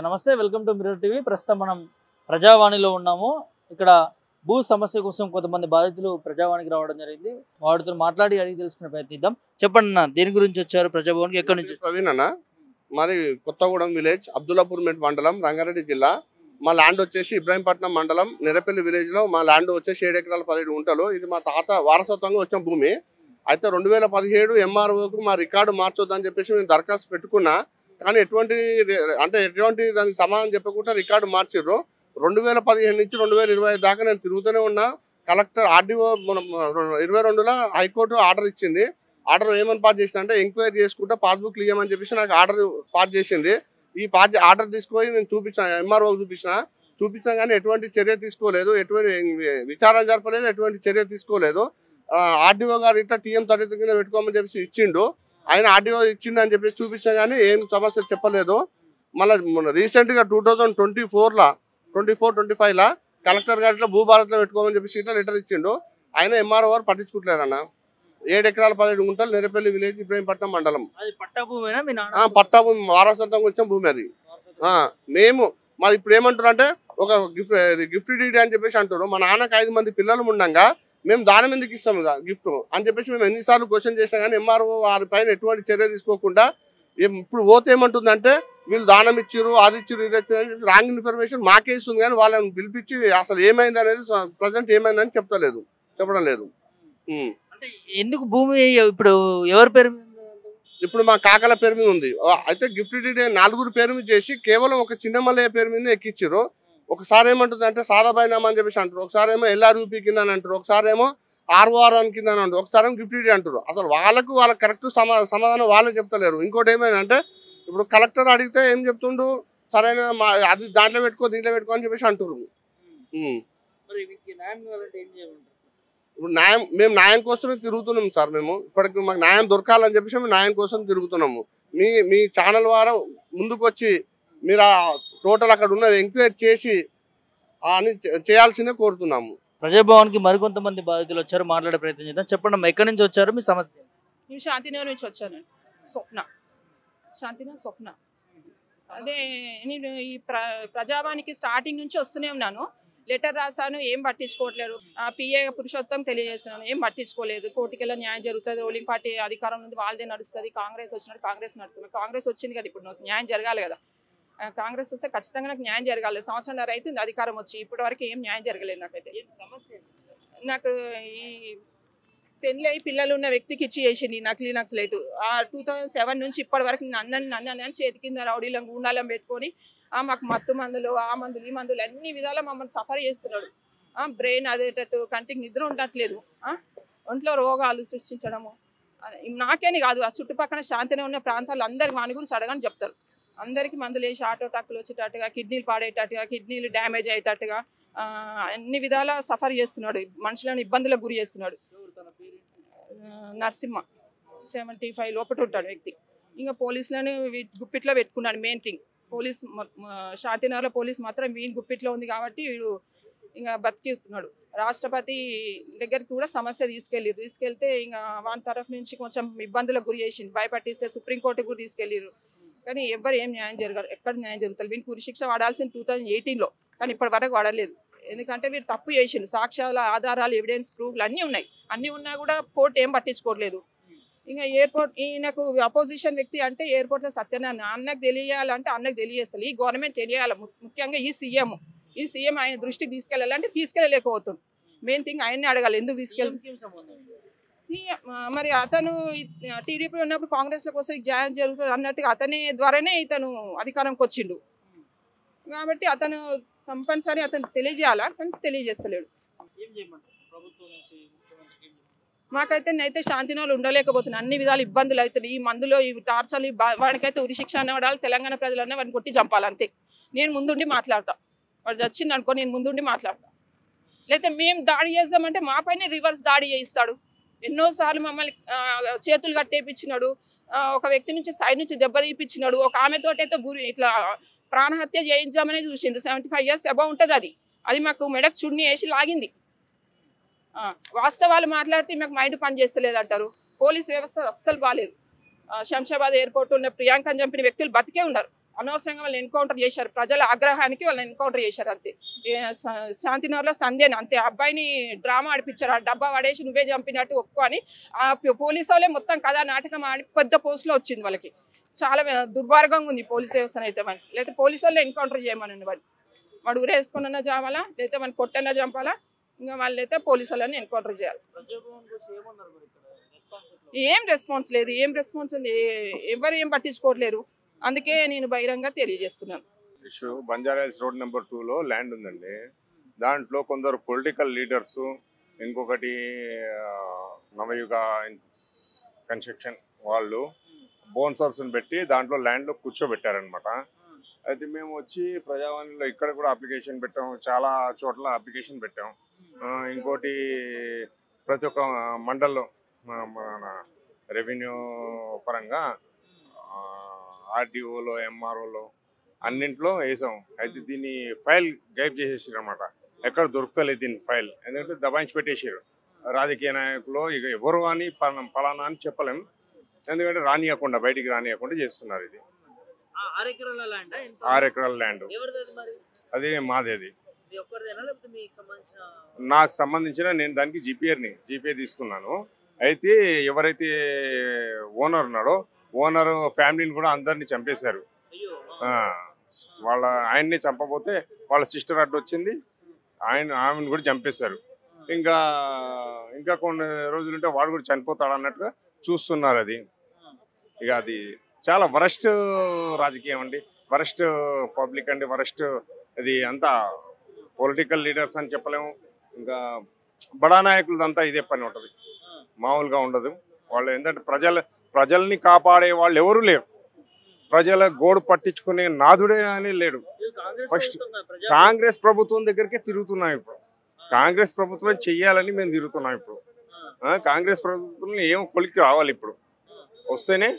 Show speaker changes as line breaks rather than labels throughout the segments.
నమస్తే, welcome to mirror TV. ప్రస్తుతం మనం ప్రజావాణిలో ఉన్నాము. ఇక్కడ భూ సమస్య కోసం కొంతమంది బాధితులు ప్రజావాణికి రావడం జరిగింది. వాడితో మాట్లాడి అడిగి తెలుసుకునే ప్రయత్నిద్దాం. చెప్పండి అన్న, దేని గురించి వచ్చారు ప్రజాభవన్కి? ఎక్కడి నుంచి?
ప్రవీణ్ అన్న, మాది కొత్తగూడెం విలేజ్, అబ్దుల్లాపూర్ మండలం, రంగారెడ్డి జిల్లా. మా ల్యాండ్ వచ్చేసి ఇబ్రాహీంపట్నం మండలం నెరపల్లి విలేజ్ లో మా ల్యాండ్ వచ్చేసి 7 ఎకరాల 17 గుంటలు. ఇది మా తాత వారసత్వంగా వచ్చిన భూమి. అయితే 2017 ఎంఆర్ఓకు మా రికార్డు మార్చొద్దని చెప్పేసి మేము దరఖాస్తు పెట్టుకున్నా. కానీ ఎటువంటి దానికి సమాధానం చెప్పకుండా రికార్డు మార్చిర్రు. 2015 నుంచి 2020 దాకా నేను తిరుగుతూనే ఉన్నా. కలెక్టర్ ఆర్డీఓ 22లో హైకోర్టు ఆర్డర్ ఇచ్చింది. ఆర్డర్ ఏమని పాస్ చేసింది అంటే, ఎంక్వైరీ చేసుకుంటే పాస్బుక్ ఇవ్వమని చెప్పేసి నాకు ఆర్డర్ పాస్ చేసింది. ఈ ఆర్డర్ తీసుకొని నేను చూపించిన, ఎంఆర్ఓకి చూపించినా కానీ ఎటువంటి చర్య తీసుకోలేదు, ఎటువంటి విచారణ జరపలేదు, ఎటువంటి చర్య తీసుకోలేదు. ఆర్డీఓ గారు ఇట్లా TM 33 కింద పెట్టుకోమని చెప్పేసి ఇచ్చిండు. ఆయన ఆర్డీఓ ఇచ్చిండు అని చెప్పి చూపించినా కానీ ఏం సమస్య చెప్పలేదు. మళ్ళీ రీసెంట్గా 2024-25 కలెక్టర్ గారి ఇట్లా భూభారత్లో పెట్టుకోమని చెప్పేసి ఇట్లా లెటర్ ఇచ్చిండు. ఆయన ఎంఆర్ఓ గారు పట్టించుకుంటలేరన్న. 7 ఎకరాల 17 గుంటలు, నెరపల్లి విలేజ్, ఇబ్రాహీంపట్నం మండలం. పట్టా భూమి, వారసత్వంగా వచ్చిన భూమి అది. మేము మరి ఇప్పుడు ఏమంటారు అంటే, ఒక గిఫ్ట్ డీడీ అని చెప్పేసి అంటారు. మా నాన్నకి 5 మంది పిల్లలు ఉండగా మేము దానం ఎందుకు ఇస్తాము గిఫ్ట్ అని చెప్పేసి మేము ఎన్నిసార్లు క్వశ్చన్ చేసినా కానీ ఎంఆర్ఓ వారి పైన ఎటువంటి చర్య తీసుకోకుండా ఇప్పుడు పోతే ఏమంటుందంటే, వీళ్ళు దానం ఇచ్చిర్రు, అది ఇచ్చిర్రు, ఇది ఇచ్చారు, రాంగ్ ఇన్ఫర్మేషన్ మాకే ఇస్తుంది. కానీ వాళ్ళని పిలిపించి అసలు ఏమైంది అనేది ప్రజెంట్ ఏమైందని చెప్పడం లేదు.
ఎందుకు భూమి ఇప్పుడు ఎవరి పేరు?
ఇప్పుడు మా కాకల పేరు మీద ఉంది. అయితే గిఫ్ట్ డీడీ 4 పేరు మీద చేసి కేవలం ఒక చిన్న మల్లయ్య పేరు మీద ఎక్కిచ్చిర్రు. ఒకసారి ఏమంటుంది అంటే సాదాబైనామా అని చెప్పేసి అంటారు, ఒకసారి ఏమో LRUP కింద అని అంటారు, ఒకసారి ఏమో ROR కింద అని అంటారు, ఒకసారి ఏమో గిఫ్ట్ డీడీ అంటారు. అసలు వాళ్ళకు కరెక్ట్ సమాధానం వాళ్ళే చెప్తలేరు. ఇంకోటి ఏమైందంటే, ఇప్పుడు కలెక్టర్ అడిగితే ఏం చెప్తుండ్రు, సరైన అది దాంట్లో పెట్టుకో, దీంట్లో పెట్టుకో అని చెప్పేసి అంటారు. ఇప్పుడు మేము న్యాయం కోసమే తిరుగుతున్నాం సార్. మేము ఇప్పటికి మాకు న్యాయం దొరకాలని చెప్పేసి మేము న్యాయం కోసం తిరుగుతున్నాము. మీ ఛానల్ ద్వారా ముందుకు వచ్చి మీరు టోటల్ అక్కడ ఉన్న ఎంక్వైరీ చేసి అని చేయాల్సిందే కోరుతున్నాము.
ప్రజాభవన్కి మరికొంతమంది బాధితులు వచ్చారు, మాట్లాడే ప్రయత్నం చేద్దాం. చెప్పండి, ఎక్కడి నుంచి వచ్చారు, మీ సమస్య?
నేను శాంతినగర్ నుంచి వచ్చాను. స్వప్న. అదే నేను ఈ ప్రజావానికి స్టార్టింగ్ నుంచి వస్తూనే ఉన్నాను. లెటర్ రాశాను, ఏం పట్టించుకోవట్లేదు. PA పురుషోత్తం తెలియజేస్తున్నాను, ఏం పట్టించుకోలేదు. కోర్టుకెళ్ళ న్యాయం జరుగుతుంది, రూలింగ్ పార్టీ అధికారం ఉంది, వాళ్ళదే నడుస్తుంది. కాంగ్రెస్ వచ్చినట్టు కాంగ్రెస్ నడుస్తుంది. కాంగ్రెస్ వచ్చింది కదా, ఇప్పుడు న్యాయం జరగాలి కదా. కాంగ్రెస్ వస్తే ఖచ్చితంగా నాకు న్యాయం జరగాలి. సంవత్సరంన్నర అవుతుంది అధికారం వచ్చి, ఇప్పటి వరకు ఏం న్యాయం జరగలేదు. నాకు ఈ పెళ్ళి అయి పిల్లలు ఉన్న వ్యక్తికి ఇచ్చి చేసింది నకిలీ నక్సలైట్. 2007 నుంచి ఇప్పటి వరకు నన్ను చేతి కింద రౌడీలను గుండాలను పెట్టుకొని మాకు మత్తు మందులు, ఆ మందులు, ఈ మందులు అన్ని విధాలా మమ్మల్ని సఫర్ చేస్తున్నాడు. బ్రెయిన్ అదేటట్టు, కంటికి నిద్ర ఉండట్లేదు, ఒంట్లో రోగాలు సృష్టించడము. నాకేని కాదు, ఆ చుట్టుపక్కల శాంతినే ఉన్న ప్రాంతాలు అందరికి వాని గురించి అడగని చెప్తారు. అందరికీ మందులు వేసి ఆటో టాక్కులు వచ్చేటట్టుగా, కిడ్నీలు పాడేటట్టుగా, కిడ్నీలు డ్యామేజ్ అయ్యేటట్టుగా అన్ని విధాల సఫర్ చేస్తున్నాడు. మనుషులను ఇబ్బందులకు గురి చేస్తున్నాడు. నరసింహ 75 లోపల ఉంటాడు వ్యక్తి. ఇంకా పోలీసులను గుప్పిట్లో పెట్టుకున్నాడు. మెయిన్ థింగ్ శాంతినగర్లో పోలీస్ మాత్రం వీని గుప్పిట్లో ఉంది కాబట్టి వీడు ఇంకా బతికిస్తున్నాడు. రాష్ట్రపతి దగ్గరికి కూడా సమస్య తీసుకెళ్తే ఇంకా వాని తరఫు నుంచి కొంచెం ఇబ్బందులకు గురి చేసింది, భయపట్టిస్తే సుప్రీంకోర్టుకు కూడా తీసుకెళ్ళారు. కానీ ఎవరు ఏం న్యాయం జరగాలి, ఎక్కడ న్యాయం జరుగుతుంది. వీనికి ఉరిశిక్ష వాడాల్సింది 2018లో, కానీ ఇప్పటి వరకు వాడలేదు. ఎందుకంటే వీరు తప్పు చేసిండు. సాక్ష్యాల ఆధారాలు, ఎవిడెన్స్, ప్రూఫ్లు అన్నీ ఉన్నాయి. అన్నీ ఉన్నా కూడా కోర్టు ఏం పట్టించుకోవట్లేదు. ఇంకా ఈయనకు అపోజిషన్ వ్యక్తి అంటే ఎయిర్పోర్ట్లో సత్యనారాయణ అన్నకు తెలియాలంటే అన్నకు తెలియజేస్తారు. ఈ గవర్నమెంట్ తెలియాలి, ముఖ్యంగా ఈ సీఎం ఆయన దృష్టికి తీసుకెళ్ళాలంటే తీసుకెళ్ళలేకపోతుంది. మెయిన్ థింగ్ ఆయన్ని అడగాలి, ఎందుకు తీసుకెళ్ళి. సీఎం మరి అతను TDP ఉన్నప్పుడు కాంగ్రెస్ల కోసం జాయిన్ జరుగుతుంది అన్నట్టుగా అతని ద్వారానే ఇతను అధికారంకి వచ్చిండు. కాబట్టి అతను కంపల్సరీ అతను తెలియజేయాలా, కానీ తెలియజేస్తలేడు. మాకైతే నేనైతే శాంతినగర్లో ఉండలేకపోతున్నాను. అన్ని విధాలు ఇబ్బందులు అవుతున్నాయి. ఈ మందులో ఈ టార్చర్లు, వాడికైతే ఉరిశిక్ష అన్నవాడాలి. తెలంగాణ ప్రజలన్నా వాడిని కొట్టి చంపాలి అంతే. నేను ముందుండి మాట్లాడతా, వాడు చచ్చింది అనుకో, నేను ముందుండి మాట్లాడతా. లేకపోతే మేము దాడి చేద్దామంటే మా పైన రివర్స్ దాడి చేయిస్తాడు. ఎన్నోసార్లు మమ్మల్ని చేతులు కట్టేపించినాడు. ఒక వ్యక్తి నుంచి సైడ్ నుంచి దెబ్బ తీపించినాడు. ఒక ఆమెతోటైతే ఇట్లా ప్రాణహత్య చేయించామనే చూసిండు. 75 years అబౌవ్ ఉంటుంది. అది మాకు మెడకు చున్నీ వేసి లాగింది. వాస్తవాలు మాట్లాడితే మాకు మైండ్ పని చేస్తలేదు అంటారు. పోలీస్ వ్యవస్థ అస్సలు బాగాలేదు. శంషాబాద్ ఎయిర్పోర్ట్ ఉన్న ప్రియాంకని చంపిన వ్యక్తులు బతికే ఉన్నారు. అనవసరంగా వాళ్ళు ఎన్కౌంటర్ చేశారు. ప్రజల ఆగ్రహానికి వాళ్ళు ఎన్కౌంటర్ చేశారు అంతే. శాంతినగర్లో సంధ్యని అంతే అబ్బాయిని డ్రామా ఆడిపించారు. ఆ డబ్బా పడేసి నువ్వే చంపినట్టు ఒప్పుకో అని ఆ పోలీసు వాళ్ళే మొత్తం కథా నాటకం ఆడి పెద్ద పోస్టులో వచ్చింది వాళ్ళకి. చాలా దుర్మార్గంగా ఉంది పోలీస్ వ్యవస్థ అయితే. వాడిని లేకపోతే పోలీసు వాళ్ళే ఎన్కౌంటర్ చేయమని వాడు ఊరేసుకున్నా చావాలా, లేకపోతే వాడిని కొట్టన్నా చంపాలా, ఇంకా వాళ్ళైతే పోలీసు వాళ్ళని ఎన్కౌంటర్ చేయాలి. ఏం రెస్పాన్స్ లేదు. ఏం రెస్పాన్స్ ఉంది? ఎవరు ఏం పట్టించుకోవట్లేరు. అందుకే నేను బహిరంగ తెలియజేస్తున్నాను.
ఇష్యూ బంజారాహిల్స్ రోడ్ నెంబర్ 2లో ల్యాండ్ ఉందండి. దాంట్లో కొందరు పొలిటికల్ లీడర్స్, ఇంకొకటి నవయుగ కన్స్ట్రక్షన్ వాళ్ళు బోన్సర్స్ని పెట్టి దాంట్లో ల్యాండ్లో కూర్చోబెట్టారనమాట. అయితే మేము వచ్చి ప్రజావాణిలో ఇక్కడ కూడా అప్లికేషన్ పెట్టాం, చాలా చోట్ల అప్లికేషన్ పెట్టాం. ఇంకోటి ప్రతి ఒక్క మండల్లో మన రెవెన్యూ పరంగా ఆర్డీఓలో ఎంఆర్ఓలో అన్నింట్లో వేసాం. అయితే దీన్ని ఫైల్ గైబ్ చేసేసారు అనమాట. ఎక్కడ దొరుకుతలేదు దీని ఫైల్, ఎందుకంటే దబాయించి పెట్టేసారు. రాజకీయ నాయకులు ఇక ఎవరు అని పలానా అని చెప్పలేం, ఎందుకంటే రానియకుండా బయటికి రానియకుండా చేస్తున్నారు. ఇది 6 ఎకరాల ల్యాండ్. అది మాది. అది నాకు సంబంధించిన, నేను దానికి జీపీఏ తీసుకున్నాను. అయితే ఎవరైతే ఓనర్ ఉన్నాడో ఓనర్ ఫ్యామిలీని కూడా అందరినీ చంపేశారు. ఆయన్ని చంపబోతే వాళ్ళ సిస్టర్ అడ్డు వచ్చింది, ఆమెను కూడా చంపేశారు. ఇంకా కొన్ని రోజులుంటే వాడు కూడా చనిపోతాడు అన్నట్టుగా చూస్తున్నారు. అది ఇక అది చాలా వరస్ట్ రాజకీయం అండి, వరస్ట్ పబ్లిక్ అండి, వరస్ట్. ఇది అంతా పొలిటికల్ లీడర్స్ అని చెప్పలేము. ఇంకా బడా నాయకులదంతా ఇదే పని ఉంటుంది, మామూలుగా ఉండదు. వాళ్ళు ఏంటంటే ప్రజల్ని కాపాడే వాళ్ళు ఎవరు లేరు. ప్రజల గోడు పట్టించుకునే నాదుడే అని లేడు. ఫస్ట్ కాంగ్రెస్ ప్రభుత్వం దగ్గరికే తిరుగుతున్నాం ఇప్పుడు. కాంగ్రెస్ ప్రభుత్వం చెయ్యాలని మేము తిరుగుతున్నాం ఇప్పుడు. కాంగ్రెస్ ప్రభుత్వం ఏం కొలిక్కి రావాలి ఇప్పుడు, వస్తేనే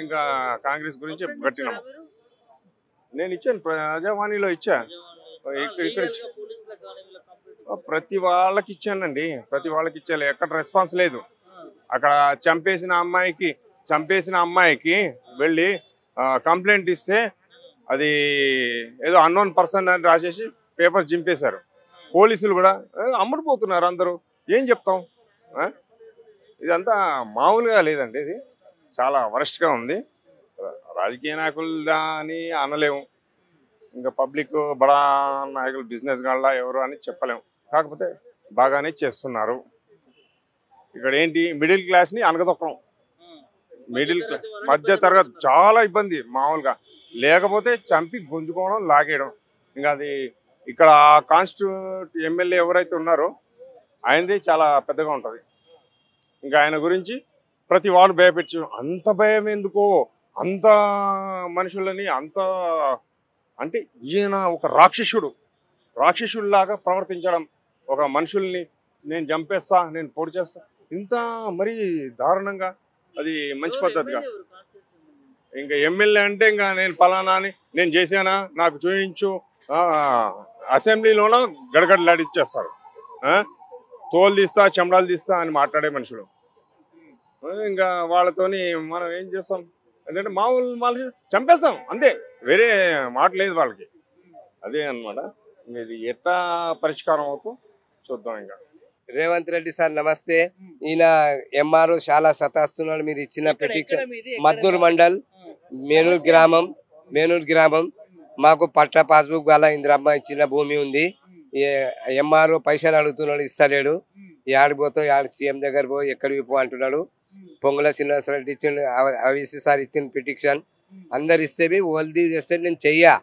ఇంకా కాంగ్రెస్ గురించి గట్టినాము. నేను ఇచ్చాను, ప్రజావాణిలో ఇచ్చా, ఇక్కడ ప్రతి వాళ్ళకి ఇచ్చానండి, ప్రతి వాళ్ళకి ఇచ్చాను. ఎక్కడ రెస్పాన్స్ లేదు. అక్కడ చంపేసిన అమ్మాయికి వెళ్ళి కంప్లైంట్ ఇస్తే అది ఏదో అన్నోన్ పర్సన్ అని రాసేసి పేపర్స్ చింపేశారు. పోలీసులు కూడా అమ్ముడుపోతున్నారు అందరూ. ఏం చెప్తాం? ఇదంతా మామూలుగా లేదండి, ఇది చాలా వరస్ట్గా ఉంది. రాజకీయ నాయకులదా అని అనలేము, ఇంకా పబ్లిక్ బడా నాయకులు బిజినెస్ గాళ్ళ ఎవరు అని చెప్పలేము. కాకపోతే బాగానే చేస్తున్నారు. ఇక్కడ ఏంటి, మిడిల్ క్లాస్ని అనగదొక్కడం. మిడిల్ క్లాస్ మధ్య తరగతి చాలా ఇబ్బంది మామూలుగా. లేకపోతే చంపి గుంజుకోవడం, లాగేయడం. ఇంకా అది ఇక్కడ కాన్స్టిట్యూట్ ఎమ్మెల్యే ఎవరైతే ఉన్నారో ఆయనది చాలా పెద్దగా ఉంటుంది. ఇంకా ఆయన గురించి ప్రతి వాడు భయపెట్టు. అంత భయం ఎందుకో, అంత మనుషులని అంత అంటే ఈయన ఒక రాక్షసుడిలాగా ప్రవర్తించడం. ఒక మనుషుల్ని నేను చంపేస్తా, నేను పొడి చేస్తా, ఇంత మరీ దారుణంగా. అది మంచి పద్ధతిగా. ఇంకా ఎమ్మెల్యే అంటే ఇంకా నేను ఫలానా అని నేను చేశానా నాకు చూపించు, అసెంబ్లీలోనో గడగడలాడిచ్చేస్తారు. తోలు తీస్తా, చెమడాలు తీస్తా అని మాట్లాడే మనుషులు. ఇంకా వాళ్ళతోని మనం ఏం చేస్తాం? ఎందుకంటే మామూలు చంపేస్తాం అంతే, వేరే మాట లేదు వాళ్ళకి. అదే అన్నమాట. ఇది ఎట్లా పరిష్కారం అవుతుందో చూద్దాం. ఇంకా
రేవంత్ రెడ్డి సార్ నమస్తే. ఈయన ఎంఆర్ఓ చాలా సతాస్తున్నాడు. మీరు ఇచ్చిన పిటిషన్ మద్దూరు మండల్ మేనూరు గ్రామం మాకు పట్ట పాస్బుక్ వల్ల ఇందిరమ్మ ఇచ్చిన భూమి ఉంది. ఎంఆర్ఓ పైసలు అడుగుతున్నాడు, ఇస్తలేడు. ఆడిపోతావు, ఆడి సీఎం దగ్గర పోయి ఎక్కడికి పో అంటున్నాడు. పొంగుల శ్రీనివాసరెడ్డి ఇచ్చిన, అవిసి సార్ ఇచ్చిన పిటిషన్ అందరు ఇస్తే ఓల్ది చేస్తే నేను చెయ్యా,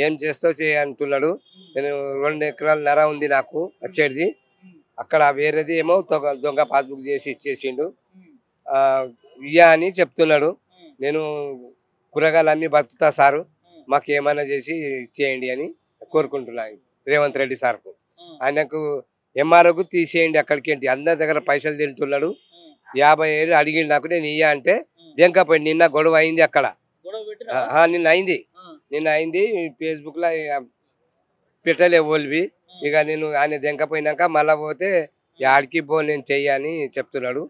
ఏం చేస్తావు చెయ్య అంటున్నాడు. నేను 2 ఎకరాల ఉంది నాకు వచ్చేది. అక్కడ వేరేది ఏమో దొంగ పాస్బుక్ చేసి ఇచ్చేసిండు. ఇయ్యా అని చెప్తున్నాడు. నేను కూరగాయలు అమ్మి బతుకుతా సారు, మాకు ఏమైనా చేసి ఇచ్చేయండి అని కోరుకుంటున్నాను రేవంత్ రెడ్డి సార్కు. ఆయనకు ఎంఆర్ఓకు తీసేయండి అక్కడికి. ఏంటి అందరి దగ్గర పైసలు తింటున్నాడు. 50 ఏళ్ళు అడిగిండు నాకు, నేను ఇయ్యా అంటే దెంకపోయి. నిన్న గొడవ అయింది అక్కడ, నిన్న అయింది. ఫేస్బుక్లో పెట్టలే ఓల్వి. ఇక నేను ఆయన దెంకపోయినాక మళ్ళీ పోతే ఆడికి పో, నేను చెయ్యని చెప్తున్నాడు.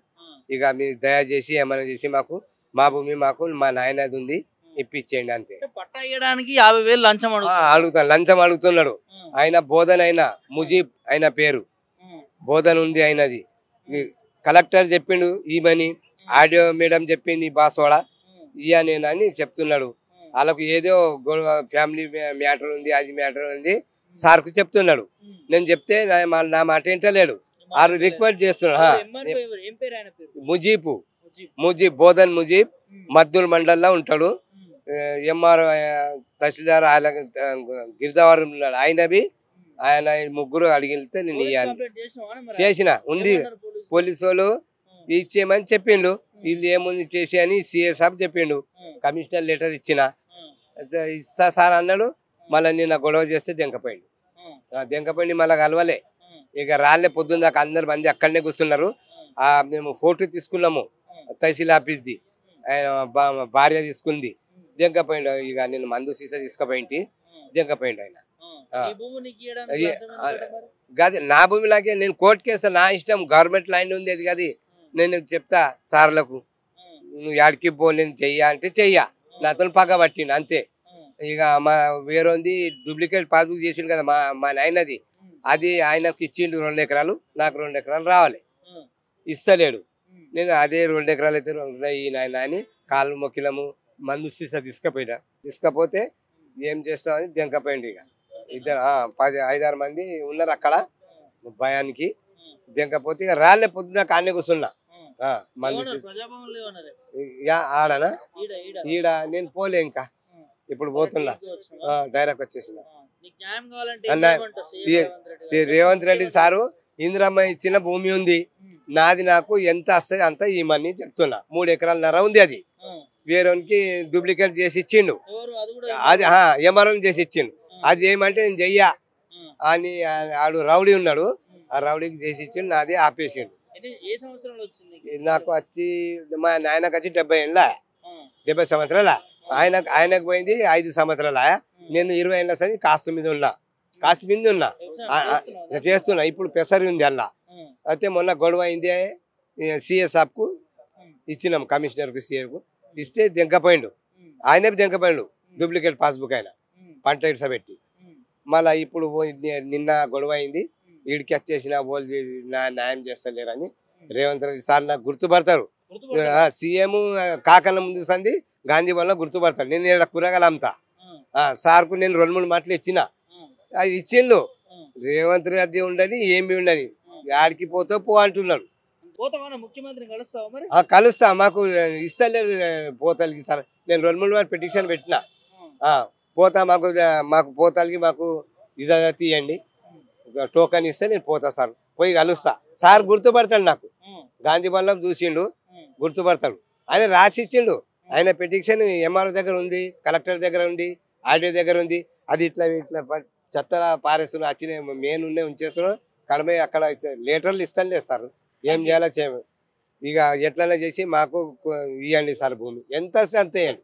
ఇక మీరు దయచేసి ఏమైనా చేసి మాకు మా భూమి మాకు మా నాయనది ఉంది ఇప్పించేయండి అంతే.
పట్టా ఇవ్వడానికి 50,000 లంచం
అడుగుతాను, లంచం అడుగుతున్నాడు. ఆయన బోధన అయినా ముజీబ్ ఆయన పేరు, బోధన ఉంది ఆయనది. కలెక్టర్ చెప్పిండు ఈమని, ఆడియో మేడం చెప్పింది బాసోడ ఇయ్యా నేను అని చెప్తున్నాడు. వాళ్ళకు ఏదో ఫ్యామిలీ మ్యాటర్ ఉంది, అది మ్యాటర్ ఉంది సార్కు చెప్తున్నాడు. నేను చెప్తే నా మాట ఏంటలేడు. ఆరు రిక్వెస్ట్ చేస్తున్నాడు. ముజీబ్ బోధన్ ముజీబ్ మద్దూర్ మండల్లో ఉంటాడు. ఎంఆర్ తహసీల్దార్ గిరిదావరం ఉన్నాడు. ఆయన ముగ్గురు అడిగితే నేను ఇయ్యాను చేసిన ఉంది. పోలీసు వాళ్ళు ఇచ్చేయమని చెప్పిండు. వీళ్ళు ఏముంది చేసి అని సిఏ సాబ్ చెప్పిండు. కమిషనర్ లెటర్ ఇచ్చిన ఇస్తా సార్ అన్నాడు. మళ్ళీ నిన్న గొడవ చేస్తే దెంకపోయింది మళ్ళీ కలవలే. ఇక రాలే పొద్దున్న దాకా అందరు మంది అక్కడనే కూర్చున్నారు. మేము ఫోటో తీసుకున్నాము తహసీల్ ఆఫీస్ది. ఆయన భార్య తీసుకుంది. దెంకపోయిండు. ఇక నేను మందు సీసా తీసుకుపోయింటి దెంకపోయిండు ఆయన. కాదు నా భూమిలాగే నేను కోర్టుకి వేస్తాను, నా ఇష్టం. గవర్నమెంట్ ల్యాండ్ ఉంది అది కాదు. నేను చెప్తా సార్లకు, నువ్వు యాడికి పో నేను చెయ్యా అంటే చెయ్యా. నాతో పగ పట్టిండు అంతే. ఇక మా వేరేది డూప్లికేట్ పాస్బుక్ చేసిండు కదా మా నాయనది, అది ఆయనకు ఇచ్చిండు 2 ఎకరాలు, నాకు 2 ఎకరాలు రావాలి. ఇస్తలేడు. నేను అదే 2 ఎకరాలు అయితే ఈ నాయన అని కాళ్ళు మొక్కిలము మందు సీసా తీసుకపోతే ఏం చేస్తామని దెంకపోయిండు. ఇక ఇద్దరు 5-6 మంది ఉన్నారు అక్కడ భయానికి. దెంకపోతే ఇక రాలే పొద్దున్న కాన్నే కూర్చున్నా. మందు ఆడనా ఈడ నేను పోలే, ఇంకా ఇప్పుడు పోతున్నా డైరెక్ట్ వచ్చేసిన. రేవంత్ రెడ్డి సారు ఇందిరమ్మ ఇచ్చిన భూమి ఉంది, నాది నాకు ఎంత వస్తుంది అంత ఇమ్మని చెప్తున్నా. 3 ఎకరాలన్నర ఉంది. అది వేరేకి డూప్లికేట్ చేసి ఇచ్చిండు. అది ఎంఆర్ఓ చేసి ఇచ్చిండు. అది ఏమంటే నేను చెయ్యా అని ఆడు రౌడీ ఉన్నాడు. ఆ రౌడీకి చేసి ఇచ్చిండు. నాది ఆపేసిండు. నాకు వచ్చి మా నాయనకు వచ్చి 70 సంవత్సరాల. ఆయనకు పోయింది 5 సంవత్సరాల. నేను 20 ఏళ్ళ సరి కాస్తు మీద ఉన్నా చేస్తున్నా. ఇప్పుడు పెసరి ఉంది అలా. అయితే మొన్న గొడవ అయింది. సిఏ సాబ్కు ఇచ్చినాం, కమిషనర్కు సిఏకు ఇస్తే దెంకపోయిండు. ఆయనే దెంకపోయిండు డూప్లికేట్ పాస్బుక్ ఆయన పంట ఇడ్సబెట్టి. మళ్ళీ ఇప్పుడు నిన్న గొడవ అయింది. వీడికి వచ్చేసిన వాళ్ళు న్యాయం చేస్తలేరని రేవంత్ రెడ్డి సార్ నాకు గుర్తుపడతారు. సీఎం కాకన్న ముందు సంది గాంధీ వల్ల గుర్తుపడతాడు. నేను ఇక్కడ కూరగాయలు అమ్ముతా. సార్కు నేను 2-3 మాటలు ఇచ్చిన, అది ఇచ్చిండు. రేవంత్ రెడ్డి ఉండని ఏమి ఉండని ఆడికి పోతే పో అంటున్నాడు. కలుస్తా, మాకు ఇస్తలేదు పోతలకి సార్. నేను 2-3 పిటిషన్ పెట్టిన. పోతా మాకు పోతలకి మాకు ఇజాజత్ ఇవ్వండి, టోకన్ ఇస్తే నేను పోతా సార్. పోయి కలుస్తా. సార్ గుర్తుపడతాడు. నాకు గాంధీ వల్ల చూసిండు, గుర్తుపడతాడు. ఆయన రాసి ఇచ్చిండు. ఆయన పిటిషన్ ఎంఆర్ఓ దగ్గర ఉంది, కలెక్టర్ దగ్గర ఉంది, ఆర్డీఓ దగ్గర ఉంది. అది ఇట్లా చెత్త పారేస్తున్నా వచ్చిన మెయిన్ ఉంచేస్తున్నాం. కడమే అక్కడ లెటర్లు ఇస్తాను లేదు సార్. ఏం చేయాలో చేయము. ఇక ఎట్లనే చేసి మాకు ఇవ్వండి సార్ భూమి, ఎంత వస్తే అంత ఇవ్వండి.